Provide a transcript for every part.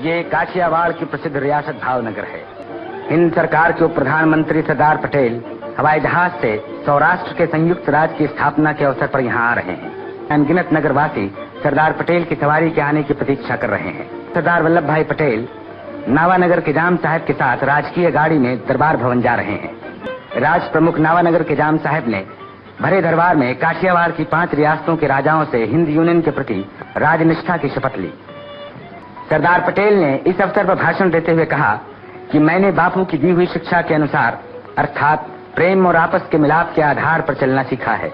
ये काठियावाड़ की प्रसिद्ध रियासत भावनगर है। हिंद सरकार के उप प्रधानमंत्री सरदार पटेल हवाई जहाज से सौराष्ट्र के संयुक्त राज्य की स्थापना के अवसर पर यहाँ आ रहे हैं। अनगिनत नगरवासी सरदार पटेल की सवारी के आने की प्रतीक्षा कर रहे हैं। सरदार वल्लभ भाई पटेल नावानगर के जाम साहब के साथ राजकीय गाड़ी में दरबार भवन जा रहे हैं। राज प्रमुख नावानगर के जाम साहब ने भरे दरबार में काठियावाड़ की 5 रियासतों के राजाओं से हिंद यूनियन के प्रति राजनिष्ठा की शपथ ली। सरदार पटेल ने इस अवसर पर भाषण देते हुए कहा कि मैंने बापू की दी हुई शिक्षा के अनुसार अर्थात प्रेम और आपस के मिलाप के आधार पर चलना सीखा है।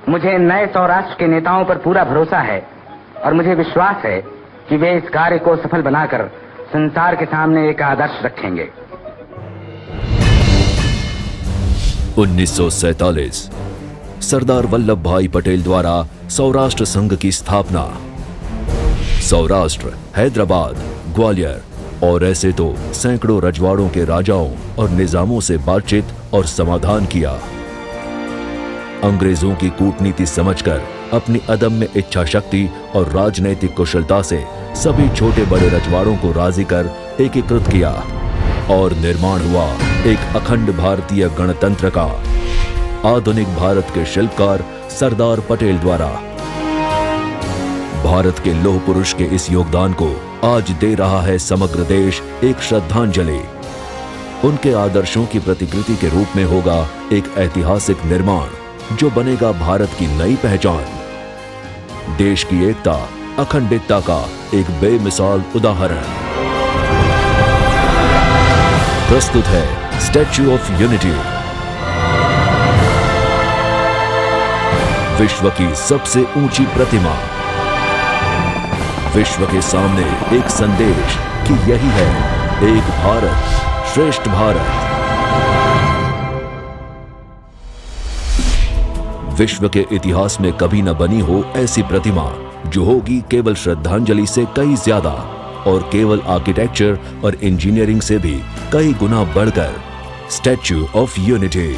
मुझे नए सौराष्ट्र के नेताओं पर पूरा भरोसा है और मुझे विश्वास है कि वे इस कार्य को सफल बनाकर संसार के सामने एक आदर्श रखेंगे। 1947 सरदार वल्लभ भाई पटेल द्वारा सौराष्ट्र संघ की स्थापना। सौराष्ट्र, हैदराबाद, ग्वालियर और ऐसे तो सैकड़ों रजवाड़ों के राजाओं और निजामों से बातचीत और समाधान किया। अंग्रेजों की कूटनीति समझकर अपनी अदम्य इच्छा शक्ति और राजनैतिक कुशलता से सभी छोटे बड़े रजवाड़ों को राजी कर एकीकृत किया और निर्माण हुआ एक अखंड भारतीय गणतंत्र का। आधुनिक भारत के शिल्पकार सरदार पटेल द्वारा भारत के लौह पुरुष के इस योगदान को आज दे रहा है समग्र देश एक श्रद्धांजलि। उनके आदर्शों की प्रतिकृति के रूप में होगा एक ऐतिहासिक निर्माण जो बनेगा भारत की नई पहचान, देश की एकता अखंडता का एक बेमिसाल उदाहरण। प्रस्तुत है स्टैच्यू ऑफ यूनिटी, विश्व की सबसे ऊंची प्रतिमा। विश्व के सामने एक संदेश कि यही है एक भारत श्रेष्ठ भारत। विश्व के इतिहास में कभी न बनी हो ऐसी प्रतिमा जो होगी केवल श्रद्धांजलि से कई ज्यादा और केवल आर्किटेक्चर और इंजीनियरिंग से भी कई गुना बढ़कर स्टैच्यू ऑफ यूनिटी।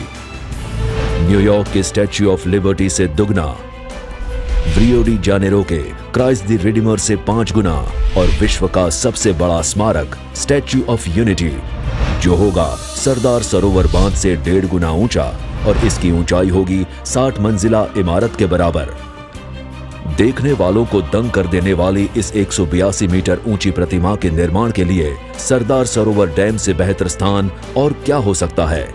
न्यूयॉर्क के स्टैच्यू ऑफ लिबर्टी से दुगना, रियो डी जानेरो के क्राइस्ट द रिडीमर से 5 गुना और विश्व का सबसे बड़ा स्मारक स्टैच्यू ऑफ यूनिटी जो होगा सरदार सरोवर बांध से 1.5 गुना ऊंचा और इसकी ऊंचाई होगी 60 मंजिला इमारत के बराबर। देखने वालों को दंग कर देने वाली इस 182 मीटर ऊंची प्रतिमा के निर्माण के लिए सरदार सरोवर डैम से बेहतर स्थान और क्या हो सकता है।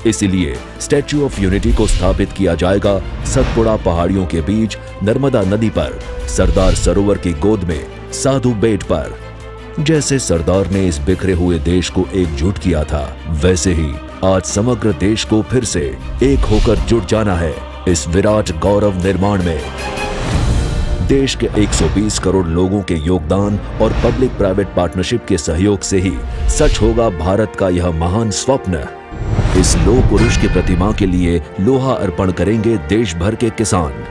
इसीलिए स्टैच्यू ऑफ यूनिटी को स्थापित किया जाएगा सतपुड़ा पहाड़ियों के बीच नर्मदा नदी पर, सरदार सरोवर की गोद में साधु बेट पर। जैसे सरदार ने इस बिखरे हुए देश को एकजुट किया था, वैसे ही आज समग्र देश को फिर से एक होकर जुट जाना है इस विराट गौरव निर्माण में। देश के 120 करोड़ लोगों के योगदान और पब्लिक प्राइवेट पार्टनरशिप के सहयोग से ही सच होगा भारत का यह महान स्वप्न। इस लौह पुरुष की प्रतिमा के लिए लोहा अर्पण करेंगे देश भर के किसान।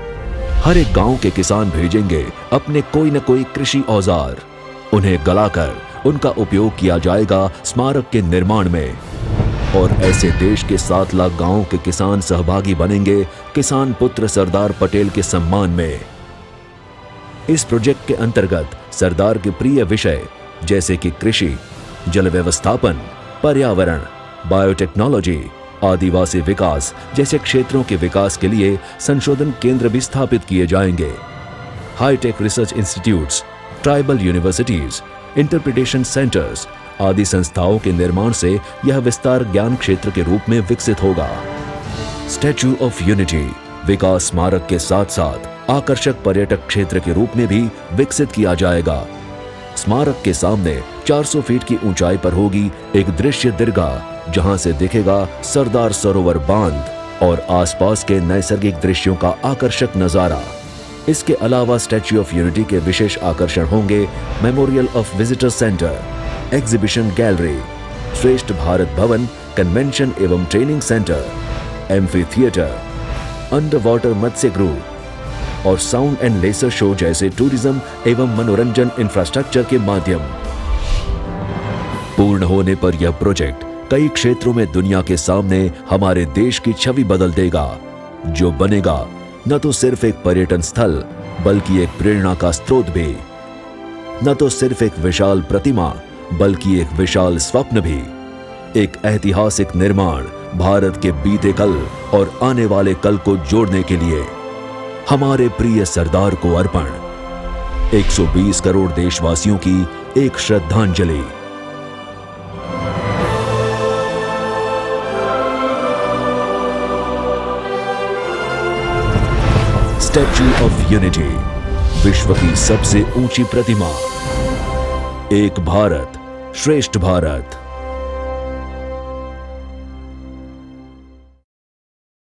हर एक गांव के किसान भेजेंगे अपने कोई न कोई कृषि औजार। उन्हें गलाकर उनका उपयोग किया जाएगा स्मारक के निर्माण में। और ऐसे देश के 7 लाख गांवों के किसान सहभागी बनेंगे किसान पुत्र सरदार पटेल के सम्मान में। इस प्रोजेक्ट के अंतर्गत सरदार के प्रिय विषय जैसे कि कृषि, जल व्यवस्थापन, पर्यावरण, बायोटेक्नोलॉजी, आदिवासी विकास जैसे क्षेत्रों के विकास के लिए संशोधन केंद्र भी स्थापित किए जाएंगे। Hitech research institutes, tribal universities, interpretation centres आदि संस्थाओं के निर्माण से यह विस्तार ज्ञान क्षेत्र के रूप में विकसित होगा। स्टैच्यू ऑफ यूनिटी विकास स्मारक के साथ साथ आकर्षक पर्यटक क्षेत्र के रूप में भी विकसित किया जाएगा। स्मारक के सामने 400 फीट की ऊंचाई पर होगी एक दृश्य दीर्घा जहां से दिखेगा सरदार सरोवर बांध और आसपास के नैसर्गिक दृश्यों का आकर्षक नजारा। इसके अलावा स्टैच्यू ऑफ यूनिटी के विशेष आकर्षण होंगे memorial of visitor centre, exhibition gallery, Shreshtha Bharat Bhavan, convention एवं training centre, amphitheatre, under water मत्स्य गृह और साउंड एंड लेसर शो जैसे टूरिज्म एवं मनोरंजन इंफ्रास्ट्रक्चर के माध्यम। पूर्ण होने पर यह प्रोजेक्ट कई क्षेत्रों में दुनिया के सामने हमारे देश की छवि बदल देगा, जो बनेगा न तो सिर्फ एक पर्यटन स्थल बल्कि एक प्रेरणा का स्रोत भी। न तो सिर्फ एक विशाल प्रतिमा बल्कि एक विशाल स्वप्न भी, एक ऐतिहासिक निर्माण भारत के बीते कल और आने वाले कल को जोड़ने के लिए हमारे प्रिय सरदार को अर्पण। 120 करोड़ देशवासियों की एक श्रद्धांजलि। स्टैच्यू ऑफ यूनिटी, विश्व की सबसे ऊंची प्रतिमा। एक भारत श्रेष्ठ भारत।